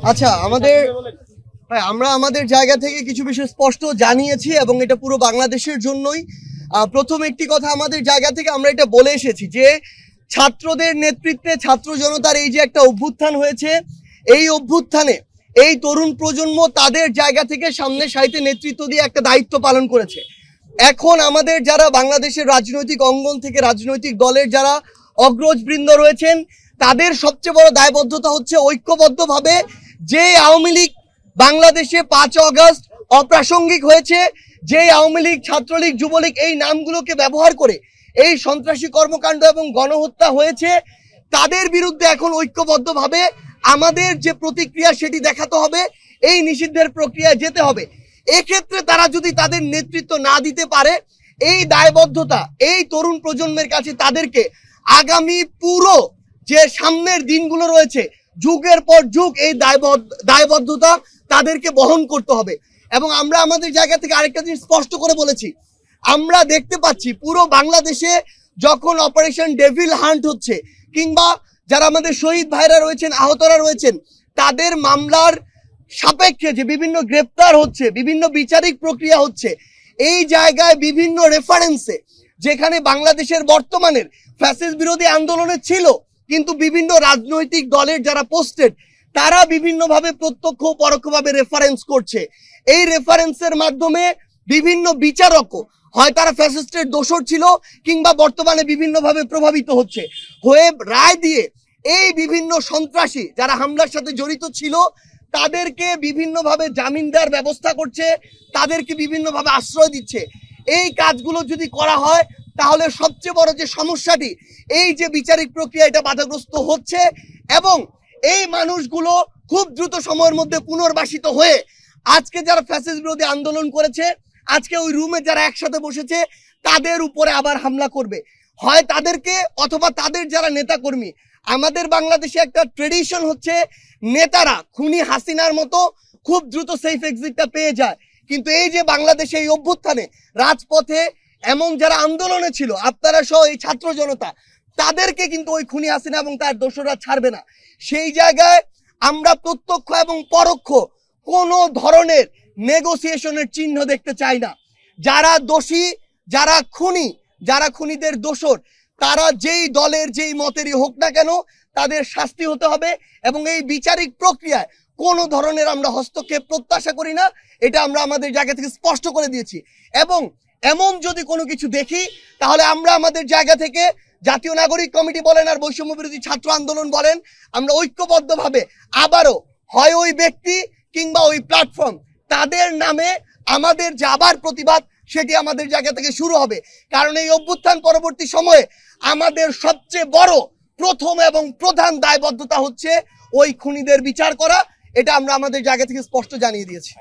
আচ্ছা আমরা আমাদের জায়গা থেকে কিছু বিষয় স্পষ্ট জানিয়েছি এবং এটা পুরো বাংলাদেশের জন্যই। প্রথম একটি কথা আমাদের জায়গা থেকে আমরা এটা বলে এসেছি যে ছাত্রদের নেতৃত্বে ছাত্র জনতার এই যে একটা অভ্যুত্থান হয়েছে, এই অভ্যুত্থানে এই তরুণ প্রজন্ম তাদের জায়গা থেকে সামনে সারিতে নেতৃত্ব দিয়ে একটা দায়িত্ব পালন করেছে। এখন আমাদের যারা বাংলাদেশের রাজনৈতিক অঙ্গন থেকে রাজনৈতিক দলের যারা অগ্রজবৃন্দ রয়েছেন তাদের সবচেয়ে বড় দায়বদ্ধতা হচ্ছে ঐক্যবদ্ধভাবে যে আওয়ামী লীগ বাংলাদেশে 5 আগস্ট অপ্রাসঙ্গিক হয়েছে, যে আওয়ামী লীগ ছাত্রলীগ যুবলীগ এই নামগুলোকে ব্যবহার করে এই সন্ত্রাসী কর্মকাণ্ড এবং গণহত্যা হয়েছে, তাদের বিরুদ্ধে এখন ঐক্যবদ্ধভাবে আমাদের যে প্রতিক্রিয়া সেটি দেখাতে হবে, এই নিষিদ্ধের প্রক্রিয়ায় যেতে হবে। এক্ষেত্রে তারা যদি তাদের নেতৃত্ব না দিতে পারে, এই দায়বদ্ধতা এই তরুণ প্রজন্মের কাছে তাদেরকে আগামী পুরো যে সামনের দিনগুলো রয়েছে যুগের পর যুগ এই দায়বদ্ধতা তাদেরকে বহন করতে হবে। এবং আমরা আমাদের জায়গা থেকে আরেকটা জিনিস স্পষ্ট করে বলেছি, আমরা দেখতে পাচ্ছি পুরো বাংলাদেশে যখন অপারেশন ডেভিল হান্ট হচ্ছে কিংবা যারা আমাদের শহীদ ভাইরা রয়েছেন আহতরা রয়েছেন তাদের মামলার সাপেক্ষে যে বিভিন্ন গ্রেপ্তার হচ্ছে, বিভিন্ন বিচারিক প্রক্রিয়া হচ্ছে, এই জায়গায় বিভিন্ন রেফারেন্সে যেখানে বাংলাদেশের বর্তমানের ফ্যাসিস্ট বিরোধী আন্দোলনে ছিল কিন্তু বিভিন্ন রাজনৈতিক দলের যারা পোস্টেড তারা বিভিন্নভাবে প্রত্যক্ষ ও পরোক্ষভাবে রেফারেন্স করছে। এই রেফারেন্সের মাধ্যমে বিভিন্ন বিচারকও হয় তারা ফ্যাসিস্টের দোষর ছিল কিংবা বর্তমানে বিভিন্নভাবে প্রভাবিত হচ্ছে হয়ে রায় দিয়ে এই বিভিন্ন সন্ত্রাসী যারা হামলার সাথে জড়িত ছিল তাদেরকে বিভিন্নভাবে জামিন দেওয়ার ব্যবস্থা করছে, তাদেরকে বিভিন্নভাবে আশ্রয় দিচ্ছে। এই কাজগুলো যদি করা হয় তাহলে সবচেয়ে বড় যে সমস্যাটি এই যে বিচারিক প্রক্রিয়া এটা বাধাগ্রস্ত হচ্ছে এবং এই মানুষগুলো খুব দ্রুত সময়ের মধ্যে পুনর্বাসিত হয়ে আজকে যারা ফ্যাসিস্ট বিরোধী আন্দোলন করেছে আজকে ওই রুমে যারা একসাথে বসেছে তাদের উপরে আবার হামলা করবে, হয় তাদেরকে অথবা তাদের যারা নেতাকর্মী। আমাদের বাংলাদেশে একটা ট্রেডিশন হচ্ছে নেতারা খুনি হাসিনার মতো খুব দ্রুত সেফ এক্সিটটা পেয়ে যায়, কিন্তু এই যে বাংলাদেশে এই অভ্যুত্থানে রাজপথে এমন যারা আন্দোলনে ছিল আপনারা সহ এই ছাত্র জনতা তাদেরকে কিন্তু ওই খুনি হাসিনা এবং তার দোসররা ছাড়বে না। সেই জায়গায় আমরা প্রত্যক্ষ এবং পরোক্ষ কোনো ধরনের নেগোসিয়েশনের চিহ্ন দেখতে চাই না। যারা দোষী যারা খুনিদের দোসর তারা যেই দলের যেই মতেরই হোক না কেন তাদের শাস্তি হতে হবে এবং এই বিচারিক প্রক্রিয়ায় কোনো ধরনের আমরা হস্তক্ষেপ প্রত্যাশা করি না, এটা আমরা আমাদের জায়গা থেকে স্পষ্ট করে দিয়েছি। এবং এমন যদি কোনো কিছু দেখি তাহলে আমরা আমাদের জায়গা থেকে জাতীয় নাগরিক কমিটি বলেন আর বৈষম্য বিরোধী ছাত্র আন্দোলন বলেন আমরা ঐক্যবদ্ধভাবে আবারও হয় ওই ব্যক্তি কিংবা ওই প্ল্যাটফর্ম তাদের নামে আমাদের যে আবার প্রতিবাদ সেটি আমাদের জায়গা থেকে শুরু হবে। কারণ এই অভ্যুত্থান পরবর্তী সময়ে আমাদের সবচেয়ে বড় প্রথম এবং প্রধান দায়বদ্ধতা হচ্ছে ওই খুনিদের বিচার করা, এটা আমরা আমাদের জায়গা থেকে স্পষ্ট জানিয়ে দিয়েছি।